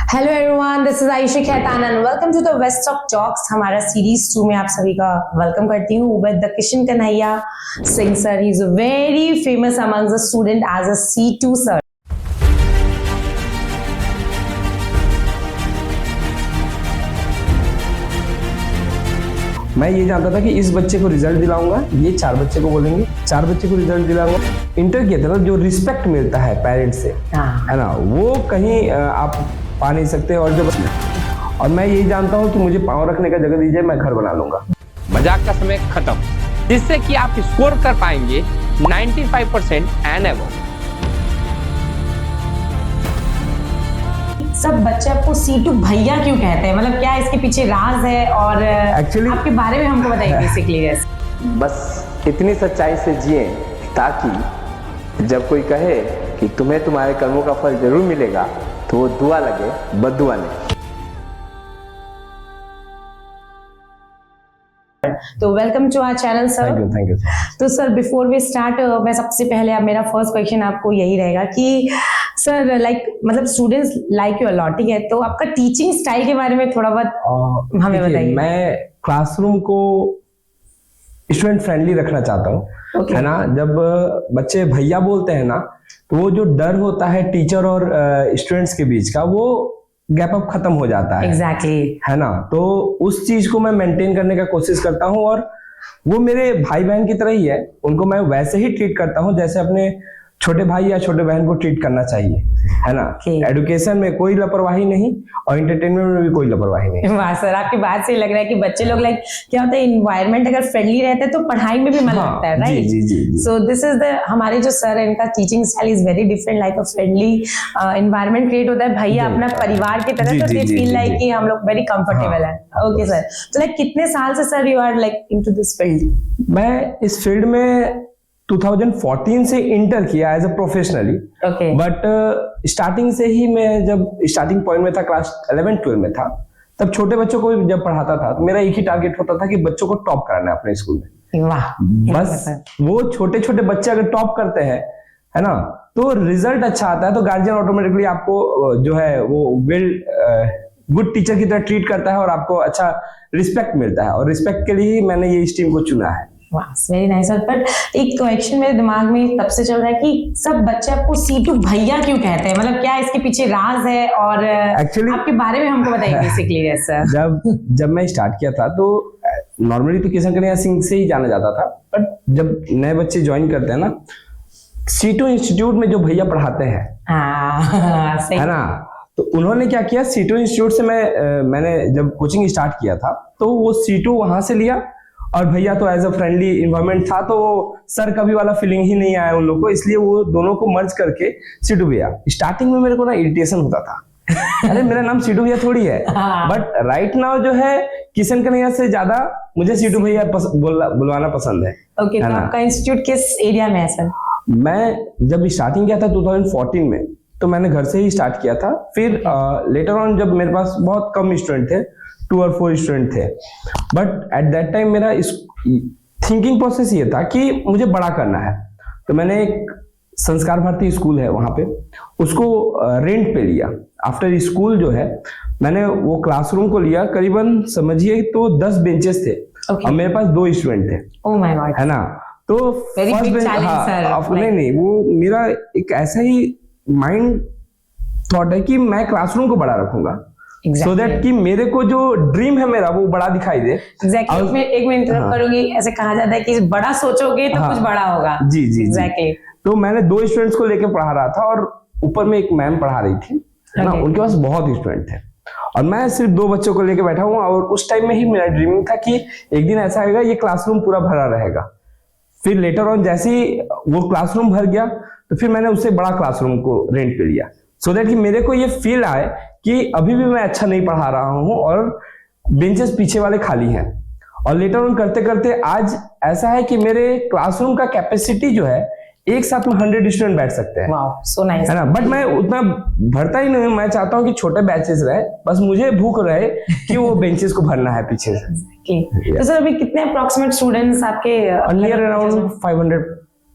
Hello everyone, this is Ayushi Khaitan and welcome to the west of talks. हमारा series 2 में आप सभी का वेलकम करती हूँ with the Kishan Kanhaiya Singh sir. He is very famous among the student as a C2 sir. मैं ये जानता था कि इस बच्चे को रिजल्ट दिलाऊंगा, ये 4 बच्चे को बोलेंगे, 4 बच्चे को रिजल्ट दिलाऊंगा। इंटर की तरह जो रिस्पेक्ट मिलता है पेरेंट्स से, है ना, वो कहीं आप पा नहीं सकते। और मैं यही जानता हूँ कि मुझे पाँव रखने का जगह दीजिए, मैं घर बना लूंगा। मजाक का समय खत्म, जिससे कि आप स्कोर कर पाएंगे 95% एंड अबव। सब बच्चे आपको C2 भैया क्यों कहते हैं? मतलब क्या इसके पीछे राज है? और Actually, आपके बारे में हमको बताइए बेसिकली। बस इतनी सच्चाई से जिए ताकि जब कोई कहे कि तुम्हें तुम्हारे कर्मों का फल जरूर मिलेगा, तो वो दुआ लगे, बद्दुआ नहीं। तो welcome to our channel sir. Thank you. तो सर बिफोर वी स्टार्ट, मैं सबसे पहले अब मेरा फर्स्ट क्वेश्चन आपको यही रहेगा कि सर मतलब स्टूडेंट्स लाइक यू अलॉट, ठीक है, तो आपका टीचिंग स्टाइल के बारे में थोड़ा बहुत हमें बताइए। मैं क्लासरूम को स्टूडेंट फ्रेंडली रखना चाहता हूँ, है ना। जब बच्चे भैया बोलते हैं ना, तो वो जो डर होता है टीचर और स्टूडेंट्स के बीच का, वो गैप अप खत्म हो जाता है। एग्जैक्टली है ना। तो उस चीज को मैं मेंटेन करने का कोशिश करता हूँ, और वो मेरे भाई बहन की तरह ही है। उनको मैं वैसे ही ट्रीट करता हूँ जैसे अपने छोटे भाई या छोटे बहन को ट्रीट करना चाहिए, है ना। एजुकेशन में कोई लापरवाही नहीं और एंटरटेनमेंट में भी कोई लापरवाही नहीं। वाह सर, आपकी बात से लग रहा है कि बच्चे लोग क्या होता है, इन्वायरमेंट अगर फ्रेंडली रहता है तो पढ़ाई में भी मन लगता है, right. So this is the हमारे जो सर है, इनका teaching style is very different, like a friendly environment create होता है भैया अपना परिवार की तरह, तो दे फील लाइक कि हम लोग वेरी कंफर्टेबल है। ओके सर, तो लाइक कितने साल से sir you are like into this field? मैं इस फील्ड में 2014 से इंटर किया as a professionally. But starting से ही मैं जब स्टार्टिंग पॉइंट में था, क्लास 11-12 में था, तब छोटे बच्चों को जब पढ़ाता था तो मेरा एक ही टारगेट होता था कि बच्चों को टॉप कराना है अपने स्कूल में। वाह, बस वो छोटे छोटे बच्चे अगर टॉप करते हैं, है ना, तो रिजल्ट अच्छा आता है, तो गार्जियन ऑटोमेटिकली आपको जो है वो गुड टीचर की तरह ट्रीट करता है और आपको अच्छा रिस्पेक्ट मिलता है। और रिस्पेक्ट के लिए ही मैंने ये स्ट्रीम को चुना है। Very nice sir. बट एक क्वेश्चन मेरे दिमाग में तब से चल रहा है कि सब बच्चे आपको C2 भैया क्यों कहते हैं? मतलब क्या इसके पीछे राज है? और एक्चुअली आपके बारे में हमको बताइए बेसिकली सर। जब मैं स्टार्ट किया था तो नॉर्मली तो किशन कन्हैया सिंह से ही जाना जाता था, बट जब नए बच्चे ज्वाइन करते हैं ना, C2 इंस्टीट्यूट में जो भैया पढ़ाते हैं, है ना, तो उन्होंने क्या किया, C2 इंस्टीट्यूट से मैंने जब कोचिंग स्टार्ट किया था तो वो C2 वहां से लिया, और भैया तो एज अ फ्रेंडली इन्वायरमेंट था, तो सर कभी वाला फीलिंग ही नहीं आया उन लोग को, इसलिए वो दोनों को मर्ज करके C2 भैया। स्टार्टिंग में मेरे को ना इरिटेशन होता था, अरे मेरा नाम C2 भैया थोड़ी है। बट राइट नाउ जो है किशन कन्हैया से ज्यादा मुझे C2 भैया बुलवाना पसंद है। ओके, तो आपका इंस्टीट्यूट किस एरिया में है सर? मैं जब स्टार्टिंग किया था 2014 में, तो मैंने घर से ही स्टार्ट किया था। फिर लेटर ऑन जब मेरे पास बहुत कम स्टूडेंट थे, 2 और 4 स्टूडेंट थे, बट एट दैट टाइम मेरा थिंकिंग प्रोसेस ये था कि मुझे बड़ा करना है। तो मैंने एक संस्कार भारती स्कूल है वहां पे, उसको रेंट पे लिया। आफ्टर स्कूल जो है, मैंने वो क्लासरूम को लिया, करीबन समझिए तो 10 बेंचेस थे, और मेरे पास 2 स्टूडेंट थे। ओह माय गॉड, है ना। तो फर्स्ट बेंच, नहीं, वो मेरा एक ऐसा ही माइंड थॉट है कि मैं क्लासरूम को बड़ा रखूंगा, सो दैट कि मेरे को जो ड्रीम है मेरा वो बड़ा दिखाई दे। एग्जैक्टली। एक मिनट इंटरप्ट करूंगी, ऐसे कहा जाता है कि बड़ा सोचोगे तो कुछ बड़ा होगा। जी। एग्जैक्टली। तो मैंने 2 स्टूडेंट्स को लेकर पढ़ा रहा था, और ऊपर में एक मैम पढ़ा रही थी, है ना, उनके पास बहुत स्टूडेंट थे, और मैं सिर्फ 2 बच्चों को लेकर बैठा हूँ। और उस टाइम में ही मेरा ड्रीमिंग था कि एक दिन ऐसा आएगा ये क्लासरूम पूरा भरा रहेगा। फिर लेटर ऑन जैसे ही वो क्लासरूम भर गया, तो फिर मैंने उससे बड़ा क्लासरूम को रेंट पे लिया, सो दैट कि मेरे को ये फील आए कि अभी भी मैं अच्छा नहीं पढ़ा रहा हूं और बेंचेस पीछे वाले खाली हैं। और लेटर ऑन करते करते आज ऐसा है कि मेरे क्लासरूम का कैपेसिटी जो है, एक साथ में 100 स्टूडेंट बैठ सकते हैं। वाओ, सो नाइस, है ना। बट मैं उतना भरता ही नहीं, मैं चाहता हूँ कि छोटे बैचेस रहे, बस मुझे भूख रहे कि वो बेंचेस को भरना है पीछे से। तो सर अभी कितने अप्रोक्सीमेट स्टूडेंट्स आपके? Near around 500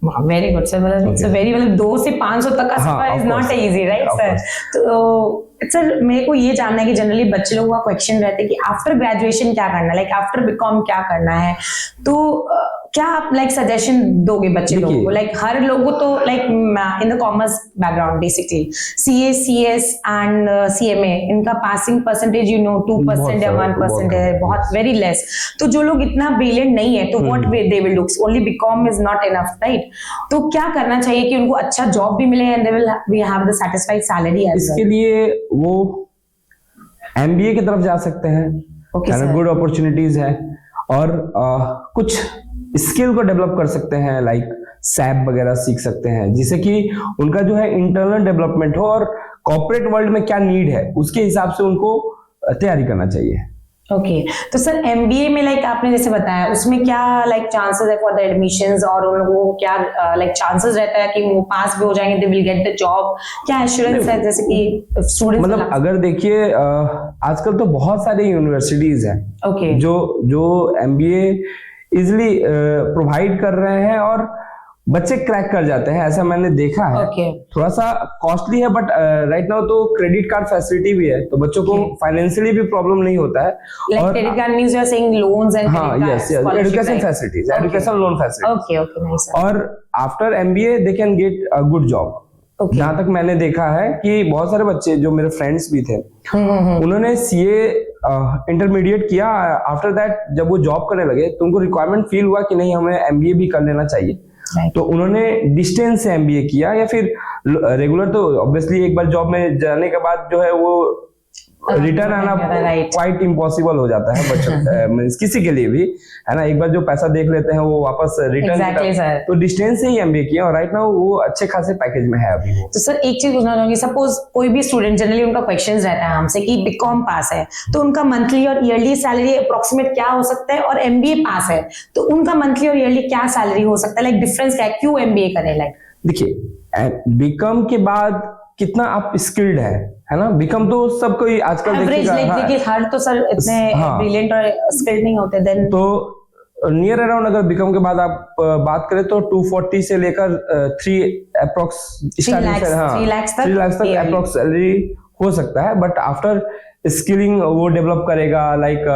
very good sir, मतलब इट्स वेरी, मतलब 2 से 500 तक का सफर is not easy, right sir? तो सर मेरे को ये जानना है कि जनरली बच्चे लोगों का क्वेश्चन रहता है कि आफ्टर ग्रेजुएशन क्या करना है, लाइक आफ्टर बीकॉम क्या करना है, तो क्या आप लाइक सजेशन दोगे बच्चे लोगों को? लाइक हर लोगों तो like in the commerce background basically CA, CS and CMA, इनका पासिंग परसेंटेज 2% या 1% है, बहुत वेरी लेस। तो जो लोग इतना ब्रिलियंट नहीं है तो what they will do? Only BCom is not enough, right? तो क्या करना चाहिए कि उनको अच्छा जॉब भी मिले and they will we have the satisfied salary as well? इसके लिए वो MBA की तरफ जा सकते हैं, गुड अपॉर्चुनिटीज है, और कुछ स्किल को डेवलप कर सकते हैं, लाइक SAP वगैरह सीख सकते हैं, जिससे कि उनका जो है इंटरनल डेवलपमेंट हो और कॉर्पोरेट वर्ल्ड में क्या नीड है उसके हिसाब से उनको तैयारी करना चाहिए। ओके तो सर MBA में लाइक आपने जैसे बताया उसमें क्या लाइक चांसेस है फॉर द एडमिशंस, और उन लोगों को क्या लाइक चांसेस रहता है कि वो पास भी हो जाएंगे, they will get the job? क्या एश्योरेंस है जैसे कि स्टूडेंट्स? मतलब अगर देखिए आजकल तो बहुत सारी यूनिवर्सिटीज हैं ओके जो MBA इजिली प्रोवाइड कर रहे हैं और बच्चे क्रैक कर जाते हैं, ऐसा मैंने देखा है। थोड़ा सा कॉस्टली है बट राइट नाउ तो क्रेडिट कार्ड फैसिलिटी भी है, तो बच्चों को फाइनेंशियली भी प्रॉब्लम नहीं होता है। और credit card means you are saying loans and education facilities, education loan facilities. Okay nice. और after MBA they can get a good job. जहां तक मैंने देखा है कि बहुत सारे बच्चे जो मेरे फ्रेंड्स भी थे उन्होंने CA इंटरमीडिएट किया, आफ्टर दैट जब वो जॉब करने लगे तो उनको रिक्वायरमेंट फील हुआ कि नहीं हमें MBA भी कर लेना चाहिए, तो उन्होंने डिस्टेंस से MBA किया, या फिर रेगुलर तो ऑब्वियसली एक बार जॉब में जाने के बाद जो है वो रिटर्न आना क्वाइट इम्पॉसिबल हो जाता है बच्चों किसी के लिए भी, है ना? एक बार जो पैसा देख लेते हैं वो वापस रिटर्न, तो डिस्टेंस से ही MBA किया और राइट नाउ वो अच्छे खासे पैकेज में है अभी वो। तो सर एक चीज पूछना चाहूंगी, सपोज कोई भी स्टूडेंट जनरली उनका क्वेश्चन रहता है हमसे कि बीकॉम पास है तो उनका मंथली और ईयरली सैलरी अप्रोक्सीमेट क्या हो सकता है, और MBA पास है तो उनका मंथली और ईयरली क्या सैलरी हो सकता है, लाइक डिफरेंस क्या है, क्यों MBA करें? लाइक देखिए बीकॉम के बाद कितना आप स्किल्ड है ना? बीकॉम तो सब कोई आजकल देखिए हर तो सर इतने ब्रिलियंट और स्किल्ड नहीं होते, देन तो नियर अराउंड अगर बीकॉम के बाद आप बात करें तो 240 से लेकर 3 लाख तक अप्रोक्स सैलरी हो सकता है। बट आफ्टर स्किलिंग वो डेवलप करेगा, लाइक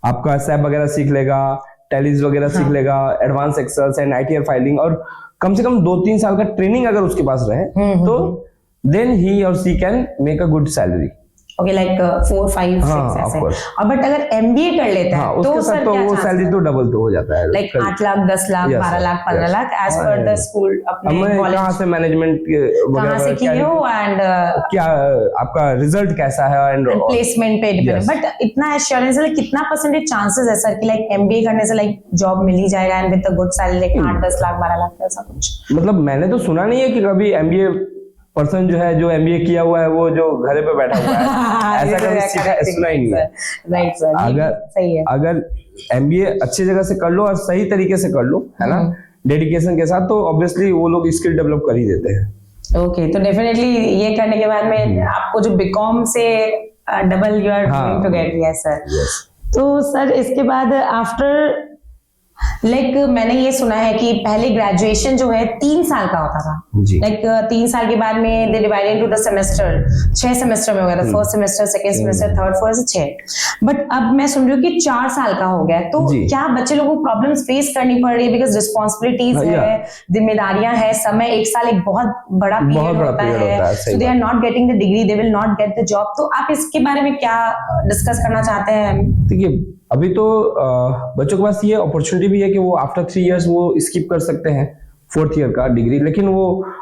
आपका SAP वगैरह सीख लेगा, टैलीज वगैरह सीख लेगा, एडवांस एक्सेल्स एंड ITR फाइलिंग, और कम से कम 2-3 साल का ट्रेनिंग अगर उसके पास रहे तो then he or she can make a good salary. Okay, like 4, 5, 6 ऐसे। और बट अगर MBA कर लेता है तो सर तो वो सैलरी तो डबल तो हो जाता है, like 8 lakh 10 lakh 12 lakh 15 lakh as per the school अपने कॉलेज। कहाँ से मैनेजमेंट कहाँ से किए हो एंड क्या आपका रिजल्ट कैसा है एंड प्लेसमेंट पे डिपेंड। बट इतना एश्योरेंस है, कितना परसेंटेज चांसेस है सर कि लाइक MBA करने से लाइक जॉब मिल ही जाएगा and with a good salary, 8-10 lakh 12 lakh ऐसा कुछ? मतलब मैंने तो सुना नहीं है कि कभी MBA पर्सन जो है जो MBA किया हुआ है वो जो घर पे बैठा हुआ है ऐसा कभी सुना ही नहीं है। राइट सर, अगर सही है, अगर MBA अच्छी जगह से कर लो और सही तरीके से कर लो, है ना, डेडिकेशन के साथ, तो ऑब्वियसली वो लोग स्किल डेवलप कर ही देते हैं। ओके तो डेफिनेटली ये करने के बाद में आपको जो बीकॉम से double you are going to get. Yes sir. तो सर इसके बाद आफ्टर लाइक मैंने ये सुना है कि पहले ग्रेजुएशन जो है 3 साल का होता था, लाइक 3 साल के बाद में they divided into the semester, 6 semester में हो गया था, first semester, second semester, third, fourth, 6। But अब मैं सुन रही हूँ कि 4 साल का हो गया, तो क्या बच्चे लोगों को प्रॉब्लम्स फेस करनी पड़ रही है? बिकॉज रिस्पॉन्सिबिलिटीज है, जिम्मेदारियां है, समय, 1 साल एक बहुत बड़ा पीरियड होता है, so they are not getting the degree, they will not get the job. तो आप इसके बारे में क्या डिस्कस करना चाहते हैं? देखिए अभी तो बच्चों के पास ये अपॉर्चुनिटी भी है कि वो आफ्टर 3 इयर्स वो स्किप कर सकते हैं 4th ईयर का डिग्री, लेकिन वो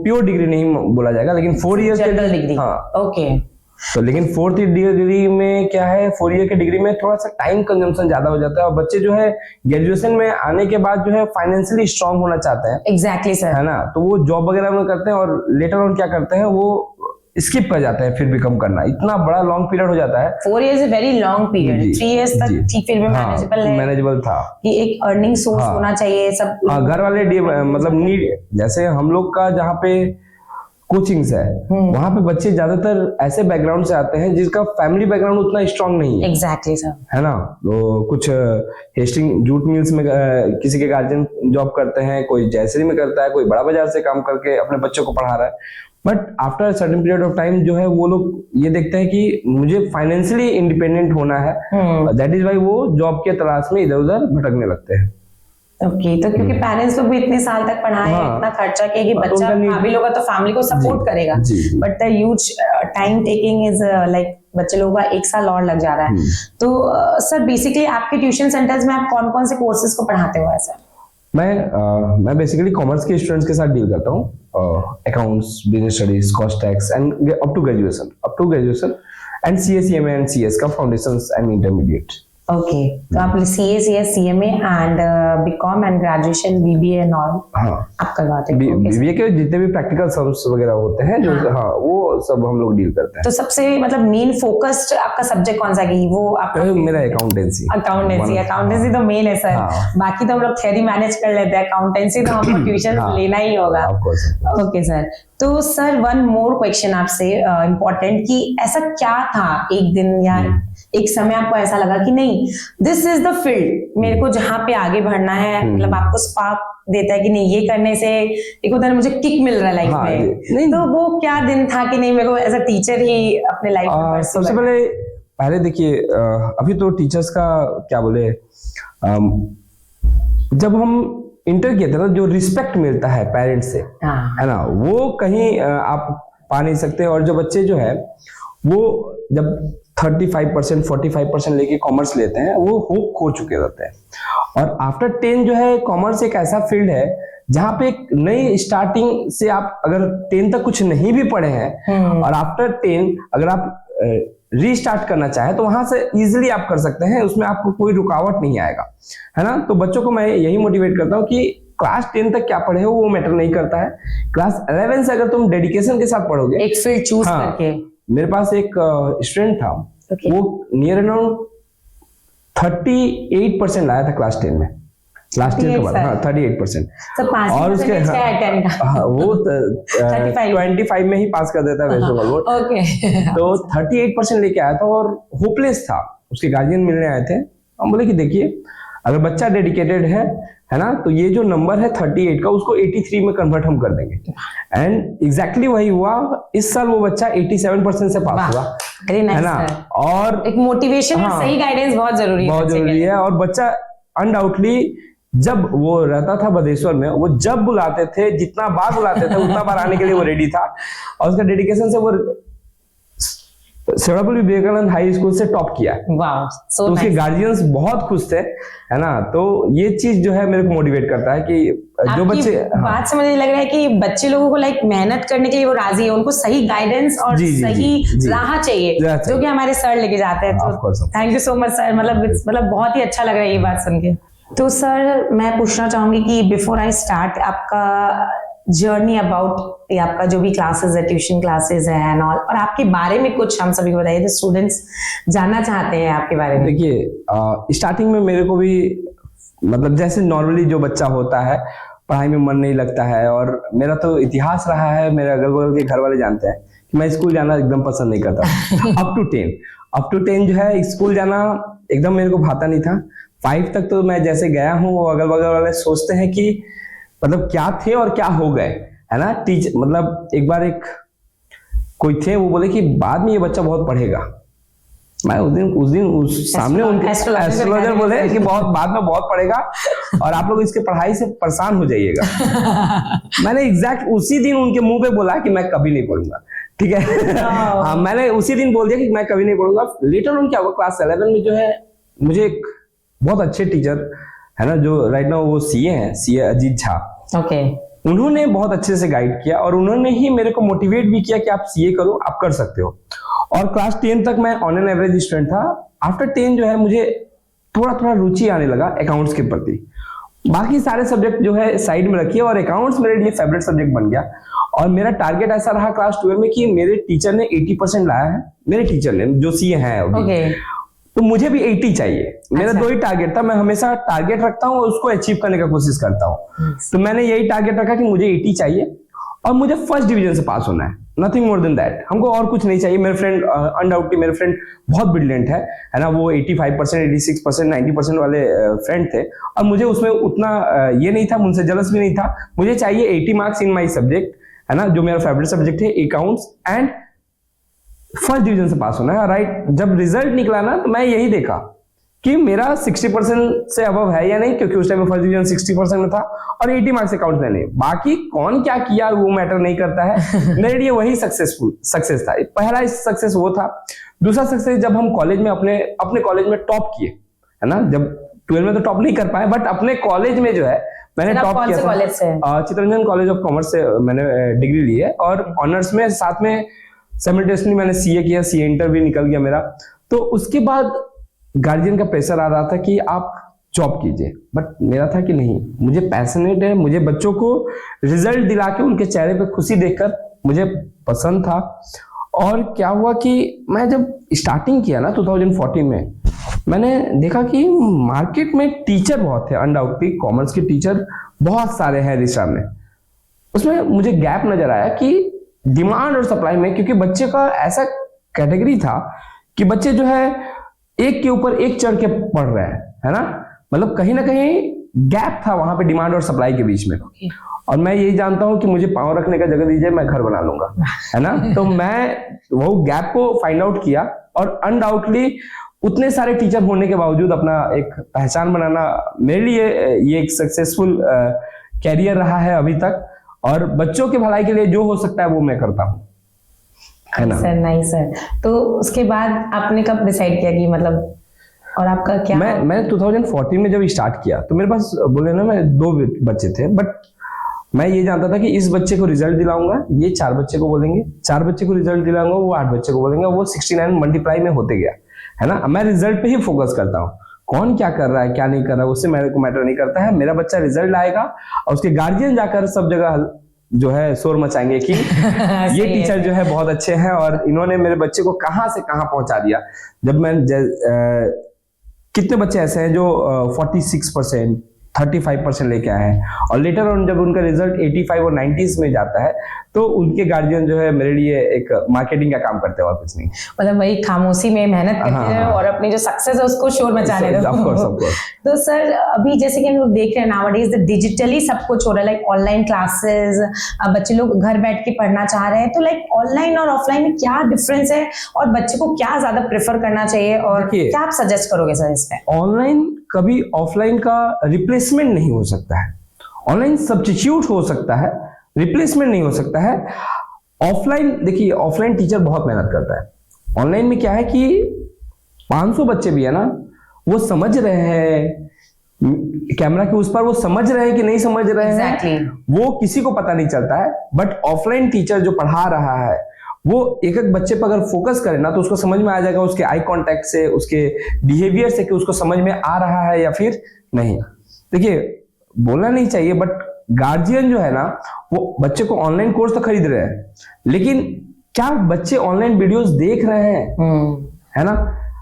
प्योर डिग्री नहीं बोला जाएगा, लेकिन 4 इयर्स जनरल डिग्री। हाँ ओके तो लेकिन 4th डिग्री में क्या है, 4 ईयर की डिग्री में थोड़ा सा टाइम कंजम्पशन ज्यादा हो जाता है, और बच्चे जो है ग्रेजुएशन में आने के बाद जो है फाइनेंशियली स्ट्रांग होना चाहते हैं। एग्जैक्टली सर, है ना, तो वो जॉब वगैरह में करते हैं और लेटर ऑन क्या करते हैं वो स्किप कर जाते हैं, फिर बिकम करना इतना बड़ा लॉन्ग पीरियड हो जाता है। 4 years is very long period, 3 years तक ठीक फिर भी मैनेजेबल था कि एक अर्निंग सोर्स होना चाहिए सब। घर वाले मतलब नीड, जैसे हम लोग का जहाँ पे कोचिंग्स है, वहां पे बच्चे ज्यादातर ऐसे बैकग्राउंड से आते हैं जिसका फैमिली बैकग्राउंड उतना स्ट्रांग नहीं है। एग्जैक्टली सर, है ना। तो कुछ हेस्टिंग जूट मिल्स में किसी के गार्जियन जॉब करते हैं, कोई जयश्री में करता है, कोई बड़ा बाजार से काम करके अपने बच्चों को पढ़ा रहा है। But after certain period of time जो है वो लोग ये देखते हैं कि मुझे फाइनेंशियली इंडिपेंडेंट होना है, दैट इज वाई वो जॉब के तलाश में इधर उधर भटकने लगते हैं। ओके, तो क्योंकि पेरेंट्स लोग भी इतने साल तक पढ़ाए, इतना खर्चा किया कि बच्चा काबिल होगा तो फैमिली को सपोर्ट करेगा, but the huge time taking is like बच्चे लोगों का 1 साल और लग जा रहा है। तो सर बेसिकली आपके ट्यूशन सेंटर्स में आप कौन कौन से कोर्सेज को पढ़ाते हो सर? मैं बेसिकली कॉमर्स के स्टूडेंट्स के साथ डील करता हूँ, accounts, business studies, cost tax and up to graduation and CA/CMA and CS का फाउंडेशंस एंड इंटरमीडिएट। ओके, तो आप CA, CMA and BCom and graduation BBA and all आप करवाते हैं? BBA के जितने भी प्रैक्टिकल सम्स वगैरह होते हैं जो वो सब हम लोग डील करते हैं। तो सबसे मतलब मेन फोकस्ड आपका सब्जेक्ट कौन सा है? वो आपका मेरा अकाउंटेंसी तो मेन है सर। बाकी तो हम लोग थ्योरी मैनेज कर लेते हैं, अकाउंटेंसी तो हमको ट्यूशन लेना ही होगा। ओके सर, तो सर वन मोर क्वेश्चन आपसे इम्पोर्टेंट, कि ऐसा क्या था एक दिन या एक समय आपको ऐसा लगा कि नहीं दिस इज द फील्ड, मेरे को जहाँ पे आगे बढ़ना है, मतलब आपको स्पार्क देता है कि नहीं ये करने से एक होता है मुझे किक मिल रहा है लाइफ में, तो वो क्या दिन था कि नहीं मेरे को एज अ टीचर ही अपने लाइफ में? सबसे पहले देखिए, अभी तो टीचर्स का क्या बोले, जब हम इंटर किए थे ना, जो रिस्पेक्ट मिलता है पेरेंट्स से, है ना, वो कहीं आप पा नहीं सकते। और जो बच्चे जो है वो जब 35% 45% लेके कॉमर्स लेते हैं, वो होप खो चुके रहते हैं। और आफ्टर 10 जो है, कॉमर्स एक ऐसा फील्ड है जहाँ पे एक नई स्टार्टिंग से, आप अगर 10 तक कुछ नहीं भी पढ़े हैं और आफ्टर 10 अगर आप रीस्टार्ट करना चाहे तो वहां से इजीली आप कर सकते हैं, उसमें आपको कोई रुकावट नहीं आएगा, है ना। तो बच्चों को मैं यही मोटिवेट करता हूँ कि क्लास 10 तक क्या पढ़े हो वो मैटर नहीं करता है, क्लास 11 से अगर तुम डेडिकेशन के साथ पढ़ोगे, एक फील्ड चूज करके। मेरे पास एक स्टूडेंट था, वो नियर अराउंड 38% लाया था क्लास 10 में, क्लास 10 के बाद। 38%। और उसके वो 25 में ही पास कर देता है वैसे। तो 38% लेके आया था और होपलेस था। उसके गार्जियन मिलने आए थे, हम बोले कि देखिए अगर बच्चा डेडिकेटेड है ना, तो ये जो नंबर है 38 का, उसको 83 में कन्वर्ट हम कर देंगे। एंड एग्जैक्टली वही हुआ। इस साल वो बच्चा 87% से पास हुआ, है ना। और एक मोटिवेशन और सही गाइडेंस बहुत जरूरी है। और बच्चा अनडाउटली जब वो रहता था बदेश्वर में, वो जब बुलाते थे, जितना बार बुलाते थे उतना बार आने के लिए वो रेडी था। और उसका डेडिकेशन से वो सेवापुर विवेकानंद हाई स्कूल से टॉप किया। तो उसके गार्जियंस बहुत खुश थे, है ना। तो ये चीज जो है मेरे को मोटिवेट करता है कि जो बच्चे, बात से मुझे लग रहा है कि बच्चे लोगों को लाइक मेहनत करने के लिए वो राजी है, उनको सही गाइडेंस और सही राह चाहिए, जो कि हमारे सर लेके जाते हैं। तो thank you so much sir, मतलब बहुत ही अच्छा लग रहा है ये बात सुन के। तो सर मैं पूछना चाहूंगी कि बिफोर आई स्टार्ट, आपका जर्नी अबाउट आपका जो भी क्लासेस है, ट्यूशन क्लासेस है एंड ऑल, और आपके बारे में कुछ हम सभी को बताइए, तो स्टूडेंट्स जानना चाहते हैं आपके बारे में। देखिए स्टार्टिंग में मेरे को भी मतलब जैसे नॉर्मली जो बच्चा होता है, पढ़ाई में मन नहीं लगता है। और मेरा तो इतिहास रहा है, मेरे अगल बगल के घर वाले जानते हैं कि मैं स्कूल जाना एकदम पसंद नहीं करता। अप टू 10 जो है स्कूल जाना एकदम मेरे को भाता नहीं था। 5 तक तो मैं जैसे गया हूँ, वो अगल बगल वाले सोचते हैं कि मतलब क्या थे और क्या हो गए, है ना। टीचर मतलब एक बार कोई थे, वो बोले कि बाद में ये बच्चा बहुत पढ़ेगा। मैं उस दिन सामने उनके एस्ट्रोलॉजर बोले कि बहुत बाद में बहुत पढ़ेगा और आप लोग इसके पढ़ाई से परेशान हो जाइएगा। मैंने एग्जैक्ट उसी दिन उनके मुंह पे बोला कि मैं कभी नहीं पढ़ूंगा, ठीक है। हाँ, मैंने उसी दिन बोल दिया कि मैं कभी नहीं पढ़ूंगा। लेटर ऑन क्या हुआ, क्लास 11 में जो है मुझे एक बहुत अच्छे टीचर है ना, जो राइट नाउ वो सीए हैं, सीए अजीत झा। उन्होंने बहुत अच्छे से गाइड किया और उन्होंने ही मेरे को मोटिवेट भी किया कि आप सीए करो, आप कर सकते हो। और क्लास 10 तक मैं ऑन एन एवरेज स्टूडेंट था। आफ्टर 10 जो है मुझे थोड़ा थोड़ा रुचि आने लगा अकाउंट्स के प्रति। बाकी सारे सब्जेक्ट जो है साइड में रखिए और अकाउंट्स मेरे लिए फेवरेट सब्जेक्ट बन गया। और मेरा टारगेट ऐसा रहा क्लास 12 में कि मेरे टीचर ने 80% लाया है, मेरे टीचर ने जो सीए हैं, तो मुझे भी 80 चाहिए। मेरा 2 ही टारगेट था, मैं हमेशा टारगेट रखता हूँ और उसको अचीव करने का कोशिश करता हूँ। तो मैंने यही टारगेट रखा कि मुझे 80 चाहिए और मुझे फर्स्ट डिवीजन से पास होना है, नथिंग मोर देन दैट। हमको और कुछ नहीं चाहिए। मेरे फ्रेंड अनडाउटली मेरे फ्रेंड बहुत ब्रिलियंट है ना, वो 85%, 86%, 90% वाले फ्रेंड थे, और मुझे उसमें उतना ये नहीं था, मुझसे जलस भी नहीं था। मुझे चाहिए 80 मार्क्स इन माई सब्जेक्ट, है ना, जो मेरा फेवरेट सब्जेक्ट है अकाउंट्स, एंड फर्स्ट डिवीजन से पास होना है, राइट। जब रिजल्ट निकला ना तो मैं यही देखा कि मेरा 60% से अबव है या नहीं, क्योंकि उस टाइम में फर्स्ट डिवीजन 60% में था, और 80 मार्क्स अकाउंट में नहीं। बाकी कौन क्या किया वो मैटर नहीं करता है, मेरे लिए वही सक्सेस था। पहला सक्सेस वो था। दूसरा सक्सेस जब हम कॉलेज में अपने कॉलेज में टॉप किए, है ना, जब 12 में तो टॉप नहीं कर पाए, बट अपने कॉलेज में जो है मैंने टॉप किया था। चित्तरंजन कॉलेज ऑफ कॉमर्स से मैंने डिग्री ली है, और ऑनर्स में साथ में साइमल्टेनियसली मैंने सीए किया, सीए इंटर भी निकल गया मेरा। तो उसके बाद गार्जियन का प्रेशर आ रहा था कि आप जॉब कीजिए, बट मेरा था कि नहीं, मुझे पैशनेट है, मुझे बच्चों को रिजल्ट दिला के उनके चेहरे पे खुशी देखकर मुझे पसंद था। और क्या हुआ कि मैं जब स्टार्टिंग किया ना 2014 में, मैंने देखा कि मार्केट में टीचर बहुत है, अनडाउटली कॉमर्स के टीचर बहुत सारे हैं रिश्ता में। उसमें मुझे गैप नजर आया कि डिमांड और सप्लाई में, क्योंकि बच्चे का ऐसा कैटेगरी था कि बच्चे जो है एक के ऊपर एक चढ़ के पढ़ रहे हैं, है ना, मतलब कहीं ना कहीं गैप था वहां पे डिमांड और सप्लाई के बीच में। और मैं यही जानता हूं कि मुझे पांव रखने का जगह दीजिए, मैं घर बना लूंगा, है ना। तो मैं वो गैप को फाइंड आउट किया, और अनडाउटली उतने सारे टीचर होने के बावजूद अपना एक पहचान बनाना मेरे लिए ये एक सक्सेसफुल कैरियर रहा है अभी तक। और बच्चों के भलाई के लिए जो हो सकता है वो मैं करता हूँ, है ना। सर नहीं सर, तो उसके बाद आपने कब डिसाइड किया कि मतलब, और आपका क्या? मैं 2014 में जब स्टार्ट किया तो मेरे पास बोले ना, मैं 2 बच्चे थे, बट मैं ये जानता था कि इस बच्चे को रिजल्ट दिलाऊंगा, ये 4 बच्चे को बोलेंगे, 4 बच्चे को रिजल्ट दिलाऊंगा, वो 8 बच्चे को बोलेंगे, वो 69 मल्टीप्लाई में होते गया, है ना। मैं रिजल्ट पे ही फोकस करता हूँ, कौन क्या कर रहा है क्या नहीं कर रहा है उससे मेरे को मैटर नहीं करता है। मेरा बच्चा रिजल्ट लाएगा, और उसके गार्जियन जाकर सब जगह जो है शोर मचाएंगे कि ये टीचर जो है बहुत अच्छे हैं, और इन्होंने मेरे बच्चे को कहां से कहां पहुंचा दिया। जब मैं कितने बच्चे ऐसे हैं जो 46%, 35% लेके आए हैं, और लेटर ऑन जब उनका रिजल्ट 85 और 90s में जाता है, तो उनके गार्जियन जो है मेरे लिए एक मार्केटिंग का काम करते हैं, और कुछ नहीं। मतलब वही खामोशी में मेहनत करते हैं, और अपनी जो सक्सेस है उसको शोर मचाने दो। Of course. तो सर अभी जैसे कि हम लोग देख रहे हैं नाउअडेज डिजिटली सब कुछ हो रहा है, लाइक ऑनलाइन क्लासेस, बच्चे लोग घर बैठ के पढ़ना चाह रहे हैं, तो लाइक ऑनलाइन और ऑफलाइन में क्या डिफरेंस है, और बच्चे को क्या ज्यादा प्रेफर करना चाहिए, और क्या आप सजेस्ट करोगे सर इस पे? ऑनलाइन कभी ऑफलाइन का रिप्लेसमेंट नहीं हो सकता है, ऑनलाइन सब्स्टिट्यूट हो सकता है, रिप्लेसमेंट नहीं हो सकता है। ऑफलाइन देखिए, ऑफलाइन टीचर बहुत मेहनत करता है। ऑनलाइन में क्या है कि 500 बच्चे भी है ना, वो समझ रहे हैं कैमरा के उस पर, वो समझ रहे हैं कि नहीं समझ रहे हैं, वो किसी को पता नहीं चलता है। बट ऑफलाइन टीचर जो पढ़ा रहा है, वो एक एक बच्चे पर अगर फोकस करे ना, तो उसको समझ में आ जाएगा, उसके आई कांटेक्ट से, उसके बिहेवियर से, कि उसको समझ में आ रहा है या फिर नहीं। देखिए, बोलना नहीं चाहिए, बट गार्जियन जो है ना, वो बच्चे को ऑनलाइन कोर्स तो खरीद रहे हैं, लेकिन क्या बच्चे ऑनलाइन वीडियोस देख रहे हैं, है ना।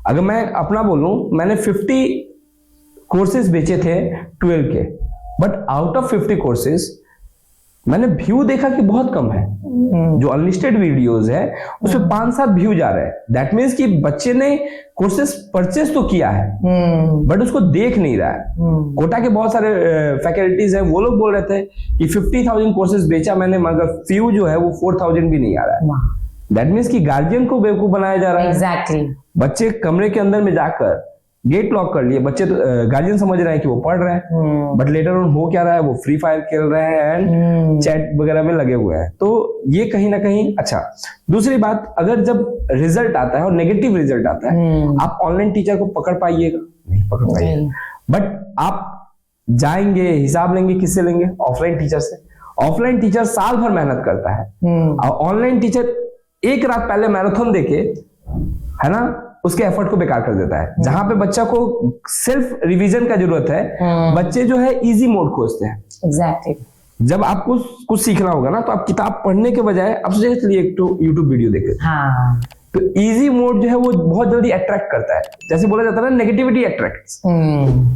अगर मैं अपना बोलूं, मैंने 50 कोर्सेज बेचे थे 12 के, बट आउट ऑफ 50 कोर्सेज मैंने व्यू देखा कि बहुत कम है। जो अनलिस्टेड वीडियोस है उसमें 5-7 व्यू जा रहे हैं। दैट मीन्स कि बच्चे ने कोर्सेज परचेस तो किया है, बट उसको देख नहीं रहा है। कोटा के बहुत सारे फैकल्टीज हैं, वो लोग बोल रहे थे कि 50,000 कोर्सेज बेचा मैंने, मगर व्यू जो है वो 4,000 भी नहीं आ रहा है। दैट मीन्स कि गार्जियन को बेवकूफ बनाया जा रहा है। एग्जैक्टली। बच्चे कमरे के अंदर में जाकर गेट लॉक कर लिए, बच्चे तो गार्जियन समझ रहे हैं कि वो पढ़ रहे हैं, बट लेटर ऑन हो क्या रहा है, वो फ्री फायर खेल रहे हैं एंड चैट वगैरह में लगे हुए हैं। तो ये कहीं ना कहीं अच्छा। दूसरी बात, अगर जब रिजल्ट आता है और नेगेटिव रिजल्ट आता है, आप ऑनलाइन टीचर को पकड़ पाइएगा? नहीं पकड़ पाइएगा। बट आप जाएंगे, हिसाब लेंगे, किससे लेंगे? ऑफलाइन टीचर से। ऑफलाइन टीचर साल भर मेहनत करता है, और ऑनलाइन टीचर एक रात पहले मैराथन देके, है ना, उसके एफर्ट को बेकार कर देता है। जहां पे बच्चा को सिर्फ रिवीजन का जरूरत है, बच्चे जो है इजी मोड खोजते हैं। एग्जैक्टली। जब आपको कुछ सीखना होगा ना, तो आप किताब पढ़ने के बजाय आप सोचिए चलिए एक तो यूट्यूब वीडियो देखें। तो इजी मोड जो है वो बहुत जल्दी अट्रैक्ट करता है, जैसे बोला जाता है ना नेगेटिविटी अट्रैक्ट्स,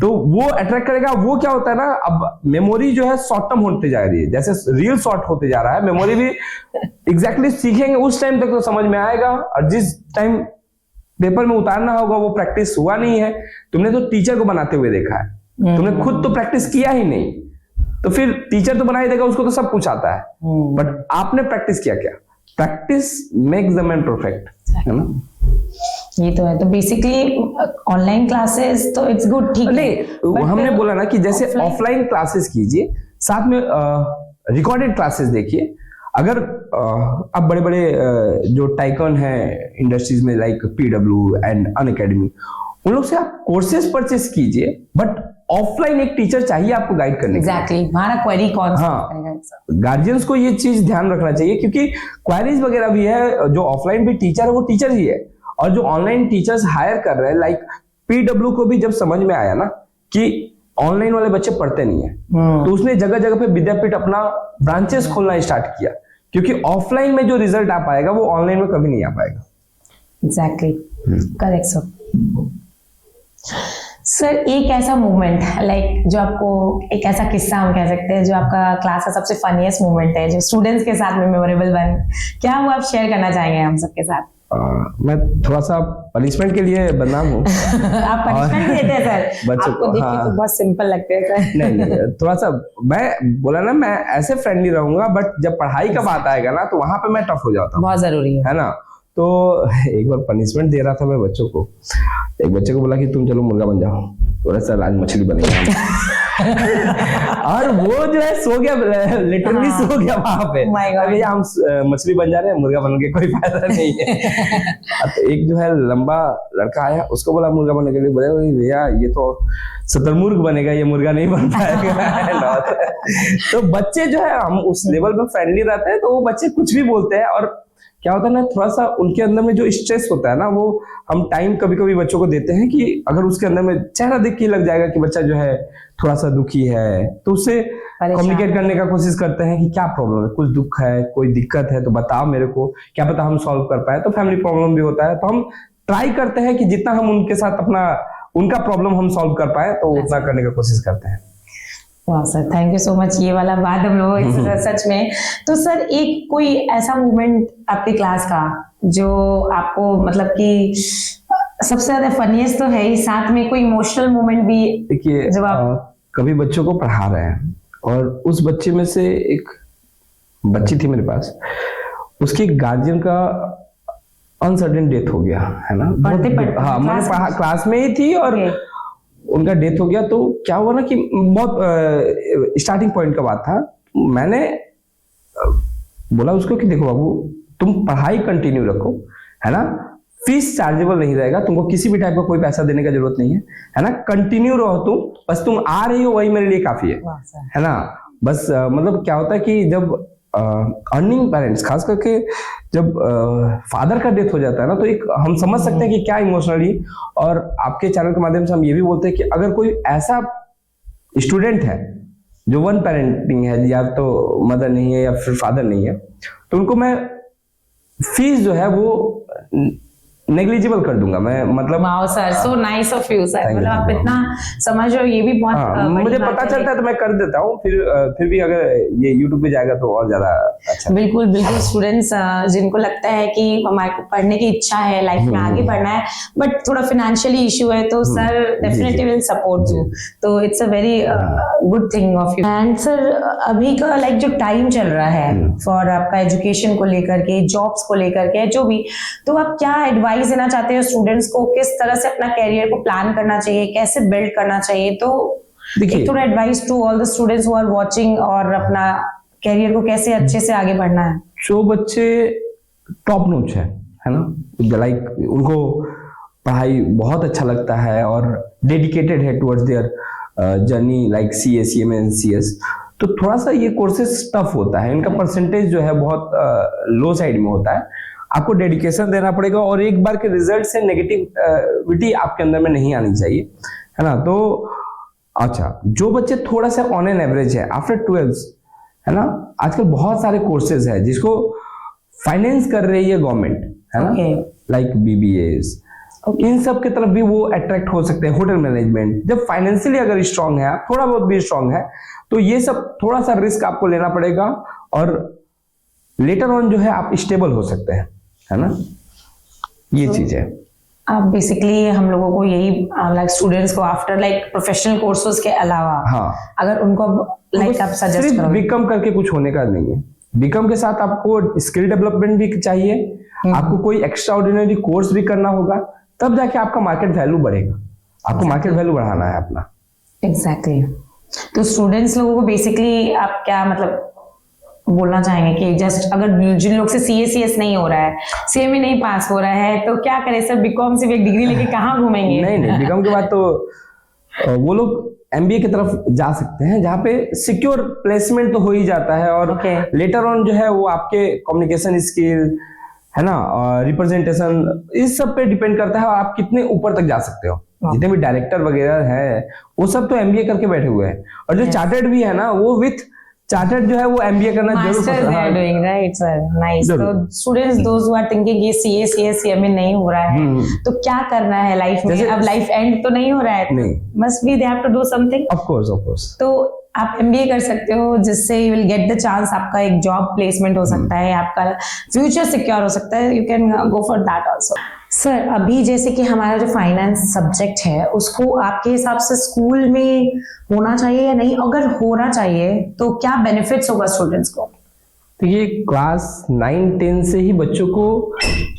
तो वो अट्रैक्ट करेगा। वो क्या होता है ना, अब मेमोरी जो है शॉर्ट टर्म होते जा रही है, जैसे रील शॉर्ट होते जा रहा है, मेमोरी भी एग्जैक्टली सीखेंगे उस टाइम तक तो समझ में आएगा, और जिस टाइम पेपर में उतारना होगा वो प्रैक्टिस हुआ नहीं है। तुमने तो टीचर को बनाते हुए देखा है, तुमने खुद तो प्रैक्टिस किया ही नहीं, तो फिर टीचर तो बना ही देगा, उसको तो सब कुछ आता है, बट आपने प्रैक्टिस किया क्या? Practice makes the man perfect, है ना? ये तो है। तो बेसिकली ऑनलाइन क्लासेस तो इट्स गुड, ठीक है, नहीं हमने बोला ना कि जैसे ऑफलाइन क्लासेस कीजिए, साथ में रिकॉर्डेड क्लासेस देखिए। अगर अब बड़े बड़े जो टाइकन है इंडस्ट्रीज में लाइक PW एंड अनअकैडमी, उन लोग से आप कोर्सेज परचेस कीजिए, बट ऑफलाइन एक टीचर चाहिए आपको गाइड करने के लिए। एग्जैक्टली, हमारा क्वेरी कौन सा करेगा? गार्जियंस को ये चीज ध्यान रखना चाहिए, क्योंकि क्वेरीज वगैरह भी है, जो ऑफलाइन भी टीचर है वो टीचर ही है, और जो ऑनलाइन टीचर्स हायर कर रहे हैं लाइक PW को भी जब समझ में आया ना कि ऑनलाइन वाले बच्चे पढ़ते नहीं है, तो उसने जगह जगह पे विद्यापीठ अपना ब्रांचेस खोलना स्टार्ट किया, क्योंकि ऑफलाइन में जो रिजल्ट आ पाएगा वो ऑनलाइन में कभी नहीं आ पाएगा। Exactly, correct sir. सर एक ऐसा मोमेंट लाइक जो आपको, एक ऐसा किस्सा हम कह सकते हैं जो आपका क्लास का सबसे फनीएस्ट मोमेंट है, जो स्टूडेंट्स के साथ में मेमोरेबल बन, क्या वो आप शेयर करना चाहेंगे हम सबके साथ? मैं थोड़ा सा पनिशमेंट के लिए बदनाम हूँ। आप पनिशमेंट देते हैं सर? आपको देख के तो बहुत सिंपल लगते हैं सर। नहीं, थोड़ा सा मैं बोला ना, मैं ऐसे फ्रेंडली रहूंगा, बट जब पढ़ाई का बात आएगा ना तो वहां पे मैं टफ हो जाता हूँ। बहुत जरूरी है ना? तो एक बार पनिशमेंट दे रहा था मैं बच्चों को, एक बच्चे को बोला कि तुम चलो मुर्गा बन जाओ, बोला सर आज मछली बनेगी। और वो जो है सो गया, लिटरली सो गया वहां पे। भैया हम मछली बन जा रहे हैं, मुर्गा बन के कोई फायदा नहीं है। तो एक जो है लंबा लड़का आया, उसको बोला मुर्गा बनने के लिए, बोले भैया ये तो शुतुरमुर्ग बनेगा, ये मुर्गा नहीं बन पाएगा। तो बच्चे जो है, हम उस लेवल पे फ्रेंडली रहते हैं, तो वो बच्चे कुछ भी बोलते हैं, और क्या होता है ना, थोड़ा सा उनके अंदर में जो स्ट्रेस होता है ना, वो हम टाइम कभी कभी बच्चों को देते हैं कि अगर उसके अंदर में चेहरा देख के लग जाएगा कि बच्चा जो है थोड़ा सा दुखी है, तो उससे कम्युनिकेट करने का कोशिश करते हैं कि क्या प्रॉब्लम है, कुछ दुख है, कोई दिक्कत है तो बताओ मेरे को, क्या पता हम सॉल्व कर पाए। तो फैमिली प्रॉब्लम भी होता है, तो हम ट्राई करते हैं कि जितना हम उनके साथ अपना उनका प्रॉब्लम हम सॉल्व कर पाए, तो उतना करने का कोशिश करते हैं। वाह sir, thank you so much, ये वाला बात हम लोग सच में। तो सर एक कोई ऐसा मोमेंट आपके क्लास का जो आपको मतलब कि सबसे ज्यादा फनीएस्ट तो है ही, साथ में कोई इमोशनल मोमेंट भी? देखिए, जब आप कभी बच्चों को पढ़ा रहे हैं और उस बच्चे में से एक बच्ची थी मेरे पास, उसके गार्जियन का अनसर्टेन डेथ हो गया, है ना? हाँ, मैंने पढ़ा क्लास में ही थी और उनका डेथ हो गया। तो क्या हुआ ना कि बहुत स्टार्टिंग पॉइंट का बात था, मैंने बोला उसको कि देखो बाबू, तुम पढ़ाई कंटिन्यू रखो, है ना? फीस चार्जेबल नहीं रहेगा, तुमको किसी भी टाइप का कोई पैसा देने का जरूरत नहीं है ना? कंटिन्यू रहो तुम, बस तुम आ रही हो वही मेरे लिए काफी है ना? बस मतलब क्या होता है कि जब अर्निंग पेरेंट्स, खास करके जब फादर का डेथ हो जाता है ना, तो एक हम समझ सकते हैं कि क्या इमोशनली, और आपके चैनल के माध्यम से हम ये भी बोलते हैं कि अगर कोई ऐसा स्टूडेंट है जो वन पेरेंटिंग है, या तो मदर नहीं है या फिर फादर नहीं है, तो उनको मैं फीस जो है वो नेग्लिजिबल कर दूंगा मैं, मतलब। Wow sir, so nice of you sir, मतलब आप इतना समझ रहे हो, ये भी बहुत मुझे पता चलता है तो मैं कर देता हूँ, फिर भी अगर ये YouTube पे जाएगा तो और ज्यादा अच्छा। बिल्कुल बिल्कुल, स्टूडेंट्स जिनको लगता है कि हमारे को पढ़ने की इच्छा है, लाइफ में आगे बढ़ना है, बट थोड़ा फाइनेंशियली इशू है, तो sir definitely will support you, तो it's a very good thing of you. And sir अभी का लाइक जो टाइम चल रहा है फॉर आपका एजुकेशन को लेकर के, जॉब्स को लेकर के, जो भी, तो आप क्या एडवाइस देना चाहते हो स्टूडेंट्स को, किस तरह से अपना कैरियर को प्लान करना चाहिए, कैसे बिल्ड करना चाहिए? तो एक थोड़ा advice to all the students who are watching, और अपना कैरियर को कैसे अच्छे से आगे बढ़ना है। जो बच्चे टॉप नॉच है ना, लाइक उनको पढ़ाई बहुत अच्छा लगता है और डेडिकेटेड है towards their journey like CA, CMA and CS, तो थोड़ा सा ये कोर्सेज टफ होता है, इनका परसेंटेज जो है बहुत लो साइड में होता है। आपको डेडिकेशन देना पड़ेगा, और एक बार के रिजल्ट से नेगेटिविटी आपके अंदर में नहीं आनी चाहिए, है ना? तो अच्छा, जो बच्चे थोड़ा सा ऑन एन एवरेज है आफ्टर 12, है ना, आजकल बहुत सारे कोर्सेज है जिसको फाइनेंस कर रही है गवर्नमेंट, है ना, लाइक BBAs, इन सब की तरफ भी वो अट्रैक्ट हो सकते हैं। होटल मैनेजमेंट, जब फाइनेंशियली अगर स्ट्रांग है, आप थोड़ा बहुत भी स्ट्रांग है, तो ये सब थोड़ा सा रिस्क आपको लेना पड़ेगा और लेटर ऑन जो है आप स्टेबल हो सकते हैं, है ना, ये चीज है। आप बेसिकली हम लोगों को यही लाइक स्टूडेंट्स को आफ्टर लाइक प्रोफेशनल कोर्सेज के अलावा, हाँ, अगर उनको लाइक आप सजेस्ट करोगे, बीकॉम करके कुछ होने का नहीं है। बीकॉम के साथ आपको स्किल डेवलपमेंट भी चाहिए, आपको कोई एक्स्ट्रा ऑर्डिनरी कोर्स भी करना होगा, तब जाके आपका मार्केट वैल्यू बढ़ेगा। आपको मार्केट वैल्यू बढ़ाना है अपना। एग्जैक्टली। तो स्टूडेंट्स लोगों को बेसिकली आप क्या मतलब बोलना चाहेंगे कि जस्ट अगर जिन लोग से CS नहीं हो रहा है, CMA नहीं पास हो रहा है, तो क्या करें सर? बीकॉम से भी एक डिग्री लेके कहाँ घूमेंगे? नहीं, बीकॉम के बाद तो वो लोग MBA की तरफ जा सकते हैं, जहाँ पे सिक्योर प्लेसमेंट तो हो ही जाता है और लेटर ऑन जो है वो आपके कम्युनिकेशन स्किल, है ना, और रिप्रेजेंटेशन, इस सब पे डिपेंड करता है और आप कितने ऊपर तक जा सकते हो। जितने भी डायरेक्टर वगैरह है वो सब तो MBA करके बैठे हुए हैं, और जो चार्टर्ड भी है ना, वो विथ चार्टर्ड जो है वो MBA करना जरूर तो students those who are thinking ये CMA नहीं हो रहा है, तो क्या करना है लाइफ में? अब लाइफ एंड तो नहीं हो रहा है, must be they have to do something. Of course. तो आप MBA कर सकते हो, जिससे you will get the chance, आपका एक जॉब प्लेसमेंट हो सकता है, आपका फ्यूचर सिक्योर हो सकता है, you can go for that also. Sir, अभी जैसे कि हमारा जो फाइनेंस सब्जेक्ट है, उसको आपके हिसाब से स्कूल में होना चाहिए या नहीं? अगर होना चाहिए तो क्या बेनिफिट्स होगा स्टूडेंट्स को? तो ये क्लास 9-10 से ही बच्चों को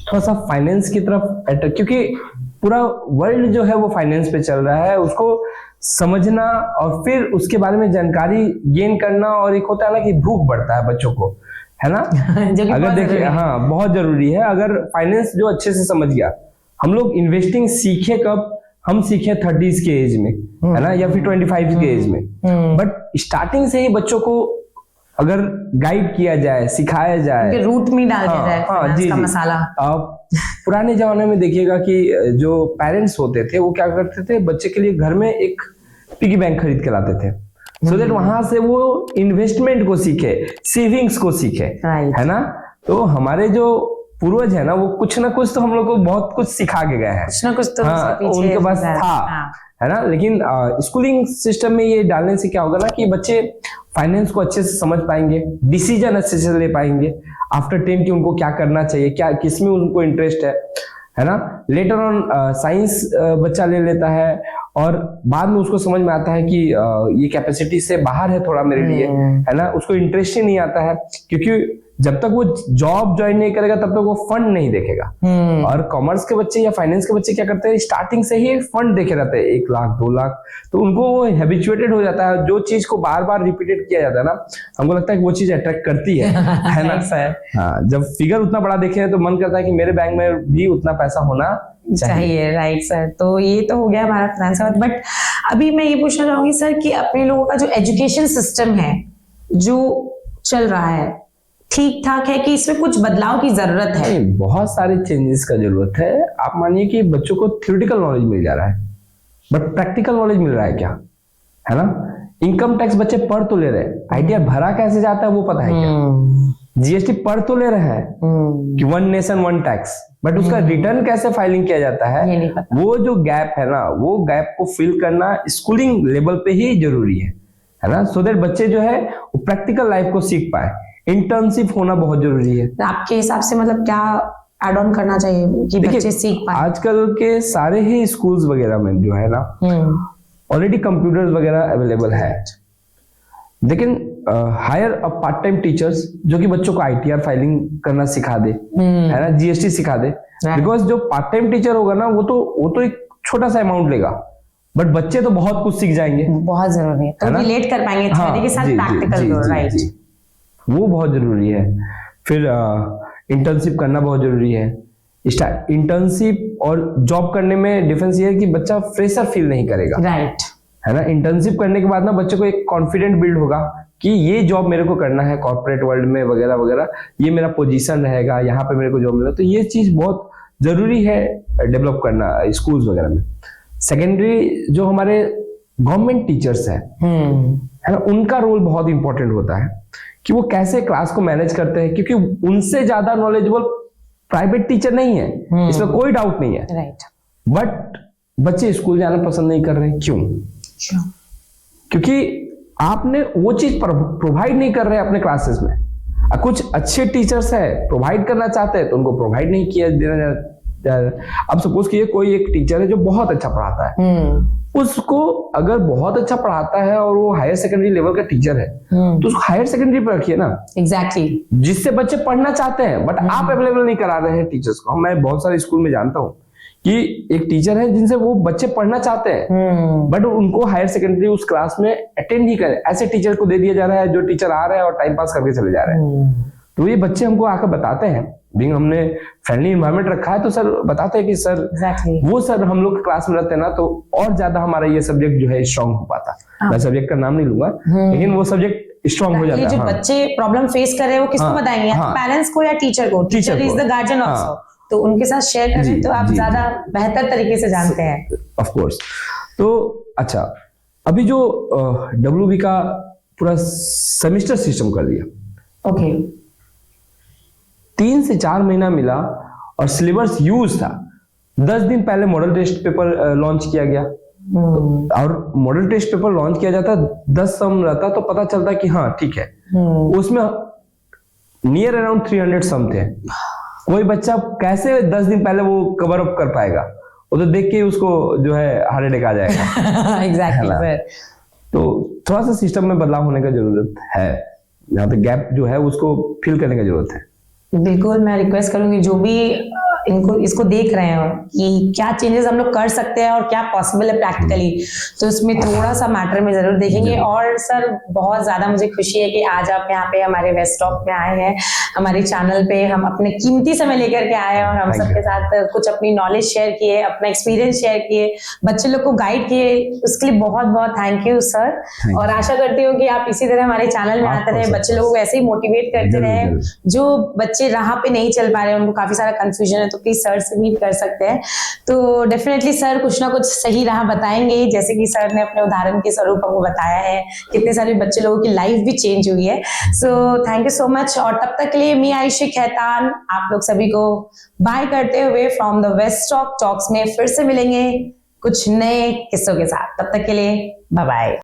थोड़ा सा फाइनेंस की तरफ अट्रैक्ट, क्योंकि पूरा वर्ल्ड जो है वो फाइनेंस पे चल रहा है, उसको समझना और फिर उसके बारे में जानकारी गेन करना, और एक होता है ना कि भूख बढ़ता है बच्चों को, है ना अगर देखिए, हाँ, बहुत जरूरी है। अगर फाइनेंस जो अच्छे से समझ गया, हम लोग इन्वेस्टिंग सीखे कब? हम सीखे 30s के एज में, है ना, या फिर 25 के एज में। बट स्टार्टिंग से ही बच्चों को अगर गाइड किया जाए, सिखाया जाए, रूट में डाल दिया जाए फाइनेंस का मसाला। पुराने जमाने में देखिएगा कि जो पेरेंट्स होते थे वो क्या करते थे, बच्चे के लिए घर में एक पिगी बैंक खरीद के लाते थे, सो दैट वहां से वो इन्वेस्टमेंट को सीखे, सेविंग्स को सीखे, है ना। तो हमारे जो पूर्वज है ना, वो कुछ ना कुछ तो हम लोग को बहुत कुछ सिखा के गए हैं, कुछ ना कुछ तो उनके पास था, है ना। लेकिन स्कूलिंग सिस्टम में ये डालने से क्या होगा ना कि बच्चे फाइनेंस को अच्छे से समझ पाएंगे, डिसीजन अच्छे से ले पाएंगे आफ्टर 10 कि उनको क्या करना चाहिए, क्या किसमें उनको इंटरेस्ट है ना। लेटर ऑन साइंस बच्चा ले लेता है और बाद में उसको समझ में आता है कि ये कैपेसिटी से बाहर है थोड़ा मेरे लिए, है ना। उसको इंटरेस्ट ही नहीं आता है, क्योंकि जब तक वो जॉब ज्वाइन नहीं करेगा तब तक वो फंड नहीं देखेगा। और कॉमर्स के बच्चे या फाइनेंस के बच्चे क्या करते हैं, स्टार्टिंग से ही फंड देखे रहते हैं, 1 लाख 2 लाख, तो उनको वो हैबिचुएटेड हो जाता है। जो चीज को बार बार रिपीटेड किया जाता है ना, हमको लगता है कि वो चीज अट्रैक्ट करती है ना। हाँ, जब फिगर उतना बड़ा देखे तो मन करता है कि मेरे बैंक में भी उतना पैसा होना चाहिए। राइट सर, तो ये तो हो गया हमारा फाइनेंस का। बट अभी मैं ये पूछना चाहूंगी सर कि अपने लोगों का जो एजुकेशन सिस्टम है जो चल रहा है, ठीक ठाक है कि इसमें कुछ बदलाव की जरूरत है? नहीं, बहुत सारे चेंजेस का जरूरत है। आप मानिए कि बच्चों को थ्योरेटिकल नॉलेज मिल जा रहा है, बट प्रैक्टिकल नॉलेज मिल रहा है क्या, है ना। इनकम टैक्स बच्चे पढ़ तो ले रहे हैं, आइडिया भरा कैसे जाता है वो पता है क्या? GST पढ़ तो ले रहे हैं कि 1 नेशन 1 टैक्स, बट उसका रिटर्न कैसे फाइलिंग किया जाता है, वो जो गैप है ना, वो गैप को फिल करना स्कूलिंग लेवल पे ही जरूरी है ना। सो दैट बच्चे जो है वो प्रैक्टिकल लाइफ को सीख पाए। इंटर्नशिप होना बहुत जरूरी है। आपके हिसाब से मतलब क्या एड ऑन करना चाहिए कि बच्चे सीख पाए? आजकल के सारे ही स्कूल्स वगैरह में जो है ना, ऑलरेडी कंप्यूटर्स वगैरह अवेलेबल है, लेकिन higher a part time teachers जो कि बच्चों को ITR फाइलिंग करना सिखा दे, है ना, GST सिखा दे। बिकॉज जो पार्ट टाइम टीचर होगा ना, वो तो एक छोटा सा अमाउंट लेगा, बट बच्चे तो बहुत कुछ सीख जाएंगे। बहुत जरूरी है, तो रिलेट कर पाएंगे थ्योरी के साथ प्रैक्टिकल, राइट, वो बहुत जरूरी है। फिर इंटर्नशिप करना बहुत जरूरी है। इंटर्नशिप और जॉब करने में डिफरेंस ये है कि बच्चा फ्रेशर फील नहीं करेगा, राइट, है ना। इंटर्नशिप करने के बाद ना बच्चे को एक कॉन्फिडेंट बिल्ड होगा कि ये जॉब मेरे को करना है कॉर्पोरेट वर्ल्ड में वगैरह वगैरह, ये मेरा पोजीशन रहेगा, यहाँ पे मेरे को जॉब मिला। तो ये चीज बहुत जरूरी है डेवलप करना स्कूल्स वगैरह में। सेकेंडरी जो हमारे गवर्नमेंट टीचर्स है ना, उनका रोल बहुत इंपॉर्टेंट होता है कि वो कैसे क्लास को मैनेज करते हैं, क्योंकि उनसे ज्यादा नॉलेजेबल प्राइवेट टीचर नहीं है, इसमें कोई डाउट नहीं है, राइट। बट बच्चे स्कूल जाना पसंद नहीं कर रहे हैं। क्यों? क्योंकि आपने वो चीज प्रोवाइड नहीं कर रहे अपने क्लासेस में। कुछ अच्छे टीचर्स है, प्रोवाइड करना चाहते हैं तो उनको प्रोवाइड नहीं किया देना। अब सपोज कीजिए कोई एक टीचर है जो बहुत अच्छा पढ़ाता है, उसको अगर बहुत अच्छा पढ़ाता है और वो हायर सेकेंडरी लेवल का टीचर है, तो उसको हायर सेकेंडरी पर रखिए ना। एग्जैक्टली। जिससे बच्चे पढ़ना चाहते हैं, बट आप अवेलेबल नहीं करा रहे हैं टीचर्स को। मैं बहुत सारे स्कूल में जानता हूँ कि एक टीचर है जिनसे वो बच्चे पढ़ना चाहते हैं, बट उनको हायर सेकेंडरी उस क्लास में अटेंड नहीं करे। ऐसे टीचर को दे दिया जा रहा है जो टीचर आ रहा है और टाइम पास करके चले जा रहे हैं। तो ये बच्चे हमको आकर बताते हैं, बिंग हमने फ्रेंडली एनवायरनमेंट रखा है तो सर बताते हैं कि सर वो सर हम लोग क्लास में रहते हैं ना तो और ज्यादा हमारा ये सब्जेक्ट जो है स्ट्रांग हो पाता। मैं सब्जेक्ट का नाम नहीं लूंगा, लेकिन वो सब्जेक्ट स्ट्रांग हो जाता है। जो बच्चे प्रॉब्म फेस कर रहे हैं वो किसको बताएंगे? पेरेंट्स को या टीचर को? Teacher is the guardian also, तो उनके साथ शेयर करें तो आप ज्यादा बेहतर तरीके से जानते हैं। Of course. तो अच्छा, अभी जो WB का पूरा सेमेस्टर सिस्टम कर दिया, ओके, 3 से 4 महीना मिला और सिलेबस यूज था। 10 दिन पहले मॉडल टेस्ट पेपर लॉन्च किया गया, और मॉडल टेस्ट पेपर लॉन्च किया जाता, 10 सम रहता तो पता चलता कि हाँ ठीक है। उसमें नियर अराउंड 300 सम थे। कोई बच्चा कैसे 10 दिन पहले वो कवर अप कर पाएगा? वो तो देख के उसको जो है हार्ट अटैक आ जाएगा। एग्जैक्टली। तो थोड़ा सा सिस्टम में बदलाव होने का जरूरत है, यहाँ पे गैप जो है उसको फिल करने की जरूरत है। बिल्कुल, मैं रिक्वेस्ट करूंगी जो भी इसको देख रहे हो कि क्या चेंजेस हम लोग कर सकते हैं और क्या पॉसिबल है प्रैक्टिकली, तो इसमें थोड़ा सा मैटर में जरूर देखेंगे। और सर बहुत ज्यादा मुझे खुशी है कि आज आप यहाँ पे हमारे वेस्ट टॉक में आए हैं, हमारे चैनल पे हम अपने कीमती समय लेकर के आए और हम सबके साथ कुछ अपनी नॉलेज शेयर किए, अपना एक्सपीरियंस शेयर किए, बच्चे लोग को गाइड किए। उसके लिए बहुत बहुत थैंक यू सर। और आशा करती हूँ कि आप इसी तरह हमारे चैनल में आते रहे, बच्चे लोगों को ऐसे ही मोटिवेट करते रहे। जो बच्चे राह पे नहीं चल पा रहे हैं, उनको काफी सारा कंफ्यूजन है, तो प्लीज सर से मीट कर सकते हैं। तो डेफिनेटली सर कुछ ना कुछ सही राह बताएंगे, जैसे कि सर ने अपने उदाहरण के स्वरूप हमको बताया है, कितने सारे बच्चे लोगों की लाइफ भी चेंज हुई है। So thank you so much. और तब तक के लिए मी आयशा खैतान आप लोग सभी को बाय करते हुए from the west talk talks में फिर से मिलेंगे कुछ नए किस्सों के साथ। तब तक के लिए बाय बाय।